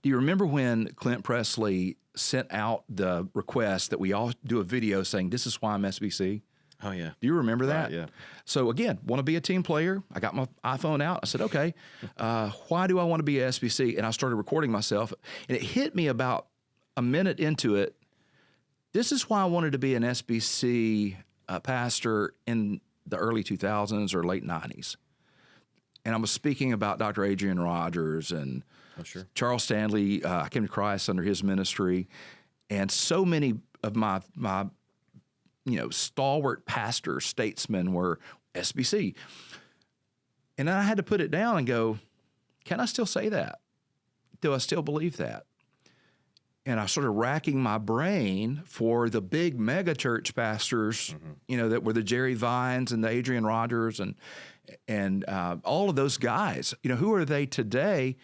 Do you remember when Clint Presley sent out the request that we all do a video saying, "This is why I'm SBC"? Oh, yeah. Do you remember that? Right, yeah. So again, want to be a team player. I got my iPhone out. I said, okay, why do I want to be a SBC? And I started recording myself. And it hit me about a minute into it. This is why I wanted to be an SBC pastor in the early 2000s or late 90s. And I was speaking about Dr. Adrian Rogers and Charles Stanley. I came to Christ under his ministry. And so many of my stalwart pastors, statesmen were SBC. And I had to put it down and go, can I still say that? Do I still believe that? And I started racking my brain for the big mega church pastors, that were the Jerry Vines and the Adrian Rogers and all of those guys. Who are they today?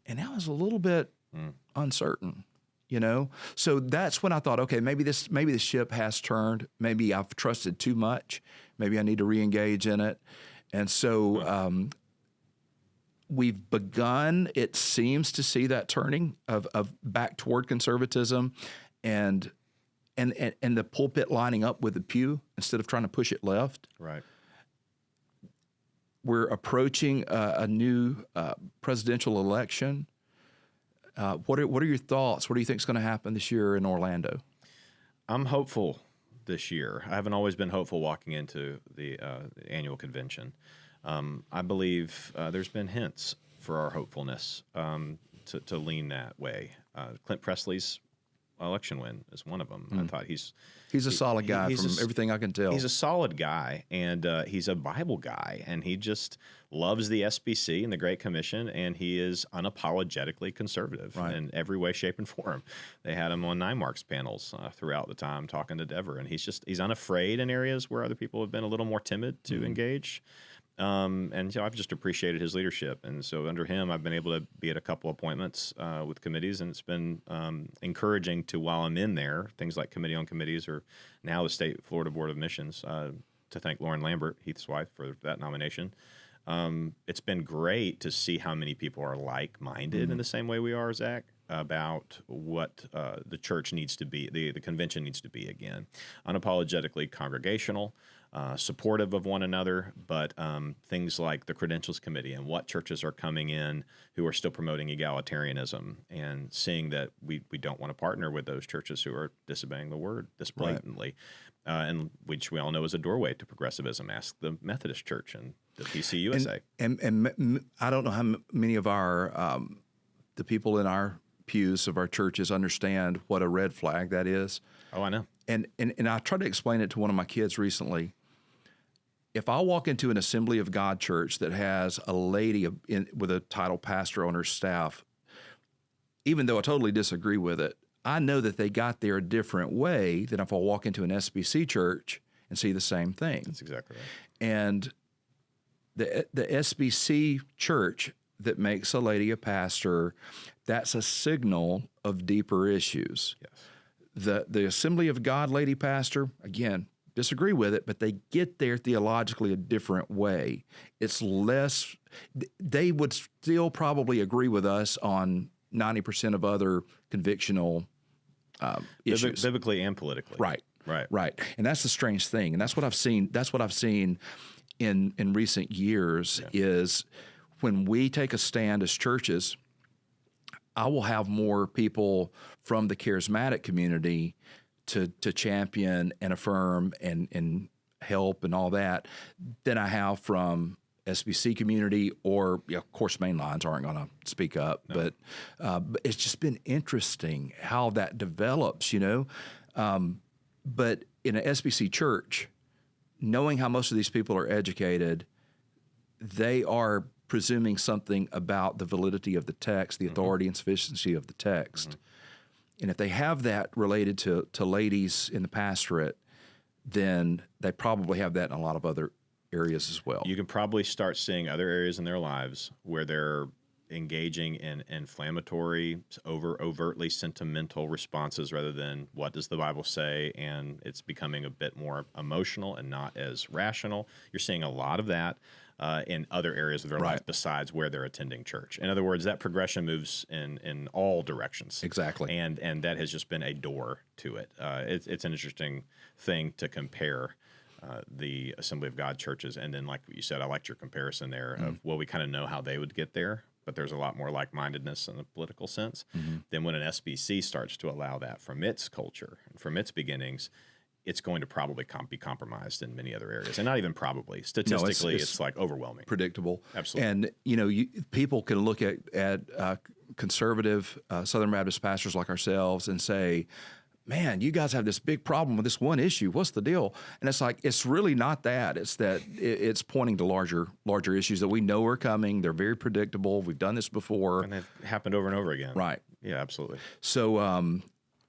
And I was a little bit uncertain. So that's when I thought, okay, maybe the ship has turned. Maybe I've trusted too much. Maybe I need to reengage in it. And so we've begun, it seems, to see that turning of back toward conservatism, and the pulpit lining up with the pew instead of trying to push it left. Right. We're approaching a new presidential election. What are your thoughts? What do you think is going to happen this year in Orlando? I'm hopeful this year. I haven't always been hopeful walking into the annual convention. I believe there's been hints for our hopefulness to lean that way. Clint Presley's election win is one of them. I thought he's a solid guy from everything I can tell. He's a solid guy, and he's a Bible guy, and he just loves the SBC and the Great Commission, and he is unapologetically conservative in every way, shape, and form. They had him on 9 Marks panels throughout the time talking to Dever, and he's unafraid in areas where other people have been a little more timid to engage. And I've just appreciated his leadership. And so under him, I've been able to be at a couple appointments with committees, and it's been encouraging to, while I'm in there, things like Committee on Committees or now the State Florida Board of Missions, to thank Lauren Lambert, Heath's wife, for that nomination. It's been great to see how many people are like-minded in the same way we are, Zach, about what the church needs to be, the convention needs to be again. Unapologetically congregational, supportive of one another, but things like the Credentials Committee and what churches are coming in who are still promoting egalitarianism, and seeing that we don't want to partner with those churches who are disobeying the word this blatantly, and which we all know is a doorway to progressivism. Ask the Methodist Church and the PCUSA. And I don't know how many of our the people in our pews of our churches understand what a red flag that is. Oh, I know. And I tried to explain it to one of my kids recently. If I walk into an Assembly of God church that has a lady with a title pastor on her staff, even though I totally disagree with it, I know that they got there a different way than if I walk into an SBC church and see the same thing. That's exactly right. And the SBC church that makes a lady a pastor, that's a signal of deeper issues. Yes. The Assembly of God lady pastor, again, disagree with it, but they get there theologically a different way. It's less, they would still probably agree with us on 90% of other convictional issues. Biblically and politically. Right. And that's the strange thing. And that's what I've seen. That's what I've seen in recent years is when we take a stand as churches, I will have more people from the charismatic community to champion and affirm and help and all that than I have from SBC community, or of course, main lines aren't going to speak up. No. But it's just been interesting how that develops, But in an SBC church, knowing how most of these people are educated, they are presuming something about the validity of the text, the authority and sufficiency of the text. And if they have that related to ladies in the pastorate, then they probably have that in a lot of other areas as well. You can probably start seeing other areas in their lives where they're engaging in inflammatory, overtly sentimental responses rather than what does the Bible say, and it's becoming a bit more emotional and not as rational. You're seeing a lot of that in other areas of their life besides where they're attending church. In other words, that progression moves in all directions. Exactly. And that has just been a door to it. It's an interesting thing to compare the Assembly of God churches. And then, like you said, I liked your comparison there of, well, we kind of know how they would get there, but there's a lot more like-mindedness in the political sense. Then when an SBC starts to allow that from its culture and from its beginnings, it's going to probably be compromised in many other areas. And not even probably. Statistically, it's like overwhelming. Predictable. Absolutely. And, people can look at conservative Southern Baptist pastors like ourselves and say, man, you guys have this big problem with this one issue. What's the deal? And it's like, it's really not that. It's that it's pointing to larger issues that we know are coming. They're very predictable. We've done this before. And they've happened over and over again. Right. Yeah, absolutely. So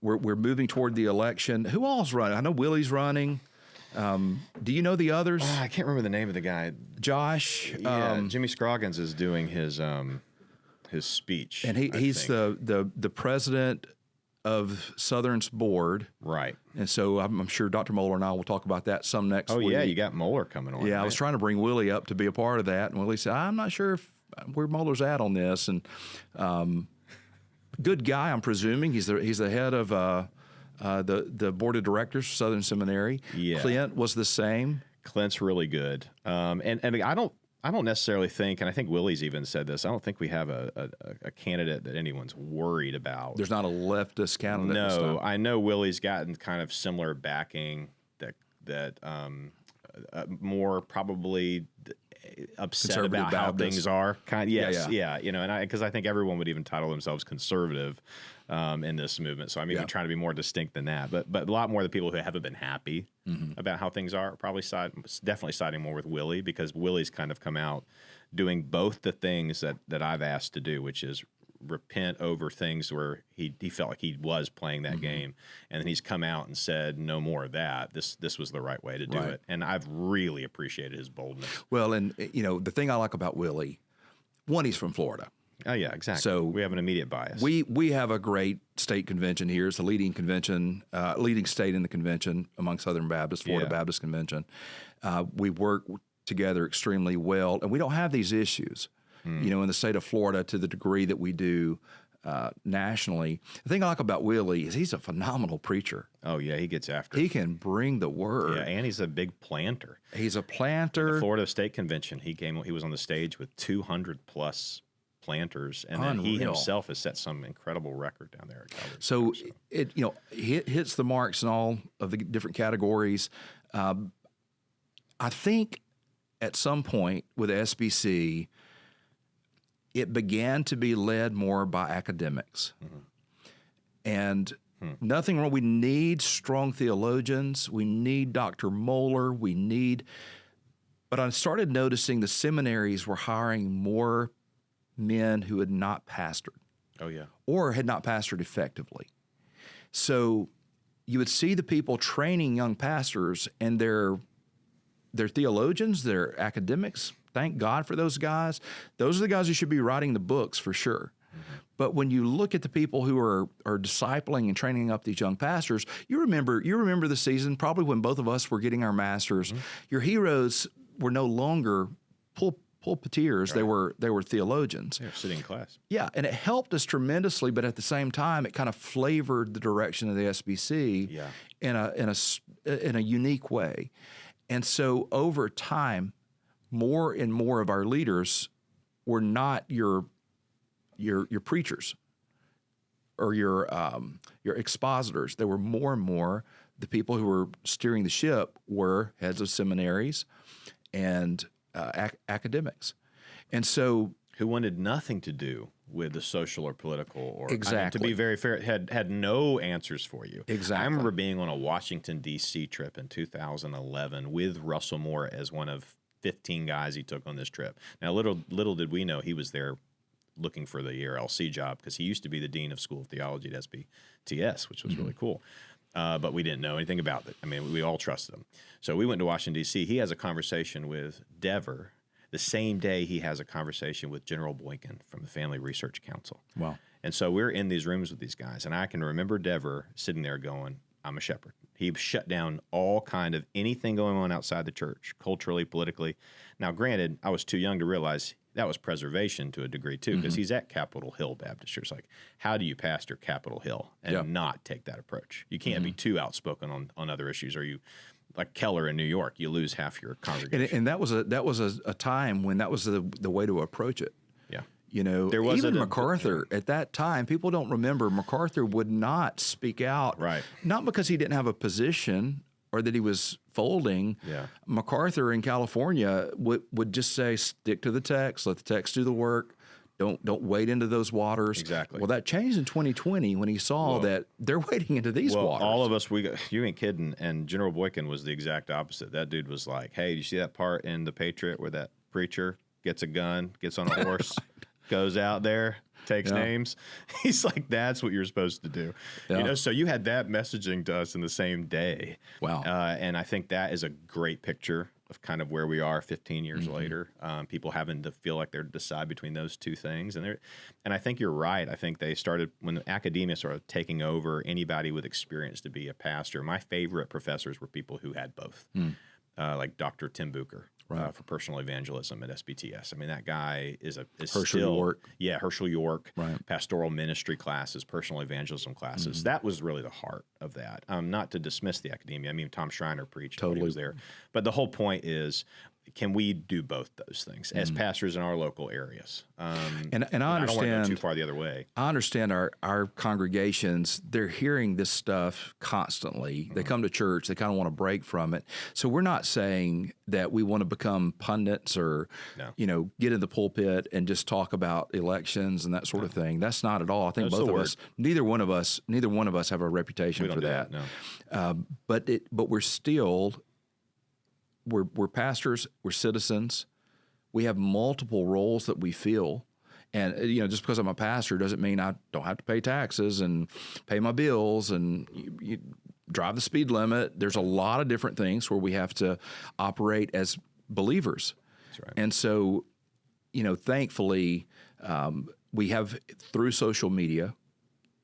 we're moving toward the election. Who all's running? I know Willie's running. Do you know the others? I can't remember the name of the guy. Josh. Yeah, Jimmy Scroggins is doing his speech. And he's the president of Southern's board. Right. And so I'm sure Dr. Moeller and I will talk about that some next week. Oh, yeah, you got Moeller coming on. Yeah, right? I was trying to bring Willie up to be a part of that, and Willie said, I'm not sure where Moeller's at on this. And good guy, I'm presuming. He's the head of the board of directors for Southern Seminary. Yeah. Clint was the same. Clint's really good. And I don't necessarily think, and I think Willie's even said this, I don't think we have a candidate that anyone's worried about. There's not a leftist candidate. No, I know Willie's gotten kind of similar backing that more probably upset about how things are. Yeah. And because I think everyone would even title themselves conservative in this movement. So I'm even trying to be more distinct than that. But a lot more of the people who haven't been happy about how things are probably definitely siding more with Willie, because Willie's kind of come out doing both the things that I've asked to do, which is repent over things where he felt like he was playing that game, and then he's come out and said no more of that. This was the right way to do it, and I've really appreciated his boldness. Well, and the thing I like about Willie, one, he's from Florida. Oh yeah, exactly. So we have an immediate bias. We have a great state convention here. It's the leading convention, leading state in the convention among Southern Baptists, Florida Baptist Convention. We work together extremely well, and we don't have these issues. In the state of Florida to the degree that we do nationally. The thing I like about Willie is he's a phenomenal preacher. Oh, yeah, he gets after it. He can bring the word. Yeah, and he's a big planter. He's a planter. At the Florida State Convention, he was on the stage with 200-plus planters, and then he himself has set some incredible record down there at Calvary. So it hits the marks in all of the different categories. I think at some point with SBC, it began to be led more by academics. And nothing wrong. We need strong theologians. We need Dr. Moeller. But I started noticing the seminaries were hiring more men who had not pastored. Oh, yeah. Or had not pastored effectively. So you would see the people training young pastors, and they're theologians, they're academics. Thank God for those guys. Those are the guys who should be writing the books for sure. But when you look at the people who are discipling and training up these young pastors, you remember the season probably when both of us were getting our masters. Your heroes were no longer pulpiteers; they were theologians. They're sitting in class. Yeah, and it helped us tremendously. But at the same time, it kind of flavored the direction of the SBC in a unique way. And so over time, more and more of our leaders were not your preachers or your expositors. There were more and more the people who were steering the ship were heads of seminaries and academics. And so, who wanted nothing to do with the social or political, or Exactly. to be very fair, had no answers for you. Exactly. I remember being on a Washington D.C. trip in 2011 with Russell Moore as one of 15 guys he took on this trip. Now, little did we know he was there looking for the ERLC job, because he used to be the dean of School of Theology at SBTS, which was really cool. But we didn't know anything about it. I mean, we all trusted him. So we went to Washington, D.C. He has a conversation with Dever. The same day, he has a conversation with General Boykin from the Family Research Council. wow. And so we're in these rooms with these guys, and I can remember Dever sitting there going, I'm a shepherd. He shut down all kind of anything going on outside the church, culturally, politically. Now, granted, I was too young to realize that was preservation to a degree, too, because he's at Capitol Hill Baptist Church. Like, how do you pastor Capitol Hill and not take that approach? You can't be too outspoken on other issues, or you, like Keller in New York, you lose half your congregation. And that was a time when that was the way to approach it. Yeah. You know, There was even MacArthur at that time, people don't remember, MacArthur would not speak out. Right. Not because he didn't have a position or that he was folding. Yeah. MacArthur in California would just say, stick to the text, let the text do the work. Don't wade into those waters. Exactly. Well, that changed in 2020 when he saw that they're wading into these waters. All of us, you ain't kidding. And General Boykin was the exact opposite. That dude was like, hey, you see that part in The Patriot where that preacher gets a gun, gets on a horse, goes out there, takes names? He's like, that's what you're supposed to do. Yeah. You know, so you had that messaging to us in the same day. Wow. And I think that is a great picture of kind of where we are 15 years later. People having to feel like they're to decide between those two things. And I think you're right. I think they started, when academia started taking over anybody with experience to be a pastor, my favorite professors were people who had both. Like Dr. Tim Bucher for personal evangelism at SBTS. I mean, that guy is Herschel still, York. Yeah, Herschel York, Right. pastoral ministry classes, personal evangelism classes. That was really the heart of that. Not to dismiss the academia. I mean, Tom Schreiner preached when he was there. But the whole point is, can we do both those things as pastors in our local areas? And I I don't want to go understand too far the other way. I understand our congregations, they're hearing this stuff constantly. They come to church, they kind of want to break from it. So we're not saying that we want to become pundits or, get in the pulpit and just talk about elections and that sort of thing. That's not at all. I think That's both the of word. us, neither one of us have a reputation We don't for do that. no. But we're still, we're pastors, we're citizens. We have multiple roles that we fill. And, just because I'm a pastor doesn't mean I don't have to pay taxes and pay my bills and you drive the speed limit. There's a lot of different things where we have to operate as believers. That's right. And so, thankfully, we have, through social media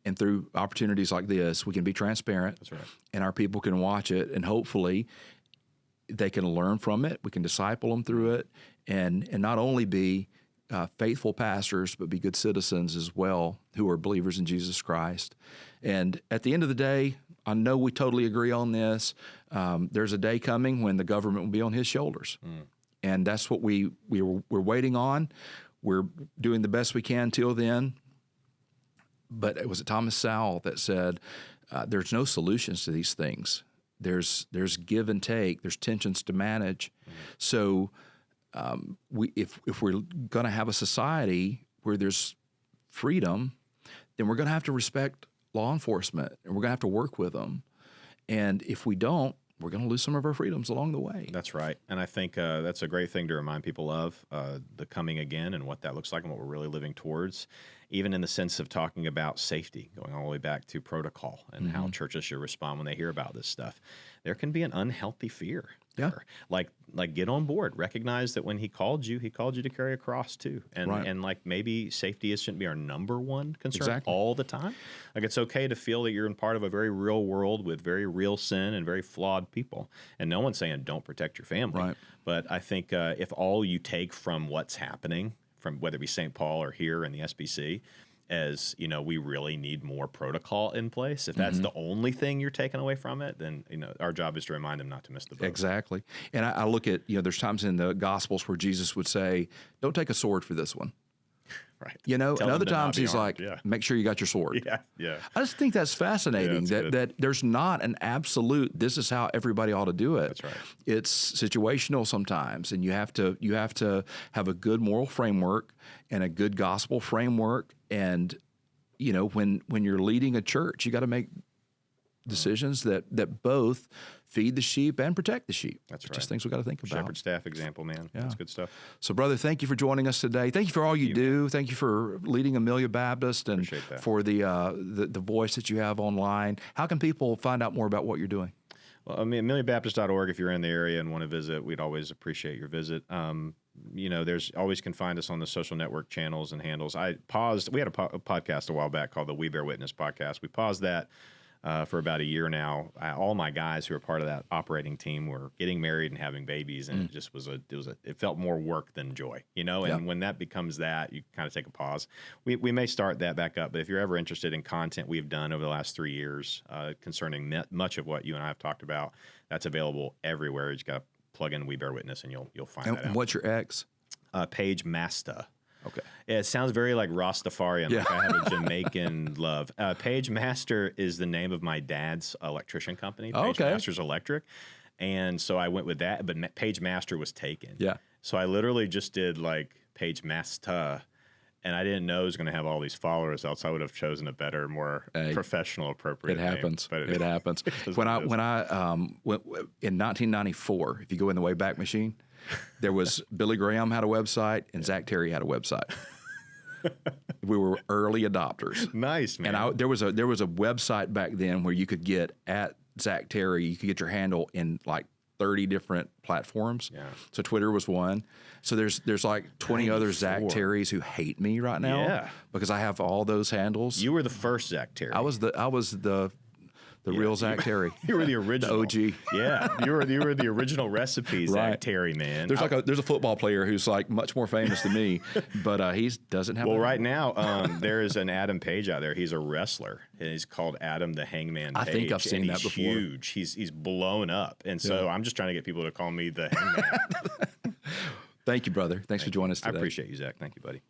and through opportunities like this, we can be transparent. That's right. And our people can watch it, and hopefully they can learn from it. We can disciple them through it, and not only be faithful pastors, but be good citizens as well who are believers in Jesus Christ. And at the end of the day, I know we totally agree on this. There's a day coming when the government will be on his shoulders. And that's what we're waiting on. We're doing the best we can till then. But it was Thomas Sowell that said, there's no solutions to these things. There's give and take. There's tensions to manage. So if we're going to have a society where there's freedom, then we're going to have to respect law enforcement, and we're going to have to work with them. And if we don't, we're going to lose some of our freedoms along the way. That's right. And I think that's a great thing to remind people of, the coming again and what that looks like and what we're really living towards, even in the sense of talking about safety, going all the way back to protocol and how churches should respond when they hear about this stuff. There can be an unhealthy fear. Yeah. Like get on board. Recognize that when he called you to carry a cross too. And and like maybe safety shouldn't be our number one concern all the time. Like it's okay to feel that you're in part of a very real world with very real sin and very flawed people. And no one's saying don't protect your family. Right. But I think if all you take from what's happening, from whether it be St. Paul or here in the SBC, as we really need more protocol in place. If that's the only thing you're taking away from it, then our job is to remind them not to miss the boat. Exactly. And I look at there's times in the Gospels where Jesus would say, "Don't take a sword for this one." Right. You know, Tell and them other to not times be he's armed. like, Yeah. make sure you got your sword. Yeah. Yeah. I just think that's fascinating Yeah, that's that there's not an absolute, this is how everybody ought to do it. That's right. It's situational sometimes, and you have to have a good moral framework and a good gospel framework. And, you know, when you're leading a church, you got to make decisions that both feed the sheep and protect the sheep. That's Just right. things we got to think about. Shepherd staff example, man. That's good stuff. So, brother, thank you for joining us today. Thank you for all you do. Thank you for leading Amelia Baptist and for the voice that you have online. How can people find out more about what you're doing? Well, I mean, AmeliaBaptist.org. If you're in the area and want to visit, we'd always appreciate your visit. You know, there's always can find us on the social network channels and handles. I paused. We had a podcast a while back called the We Bear Witness podcast. We paused that for about a year now. All my guys who are part of that operating team were getting married and having babies, and it just it felt more work than joy, you know. And when that becomes that, you kind of take a pause. We may start that back up, but if you're ever interested in content we've done over the last 3 years concerning much of what you and I have talked about, that's available everywhere. You just got to plug in We Bear Witness, and you'll find that out. And what's your ex? Paige Masta. Okay. Yeah, it sounds very like Rastafarian. Yeah. Like I have a Jamaican love. Paige Master is the name of my dad's electrician company. Paige Master's Electric. And so I went with that, but Paige Master was taken. Yeah. So I literally just did like Paige Masta, and I didn't know it was going to have all these followers, else I would have chosen a better, more professional, appropriate name. Happens. But it happens. When I went in 1994, if you go in the Wayback Machine, there was Billy Graham had a website and Zach Terry had a website. We were early adopters. Nice, man. And there was a website back then where you could get at Zach Terry, you could get your handle in like 30 different platforms. Yeah. So Twitter was one. So there's like 20 other Zach Terrys who hate me right now. Yeah. Because I have all those handles. You were the first Zach Terry. I was the real Zach Terry. You were the original. The OG. Yeah, you were the original recipe, Zach Terry, man. There's a football player who's like much more famous than me, but he doesn't have. Well, right now there is an Adam Page out there. He's a wrestler, and he's called Adam the Hangman Page. I think I've seen that before. Huge. He's blown up, and so I'm just trying to get people to call me the Hangman. Thank you, brother. Thanks for joining us today. I appreciate you, Zach. Thank you, buddy.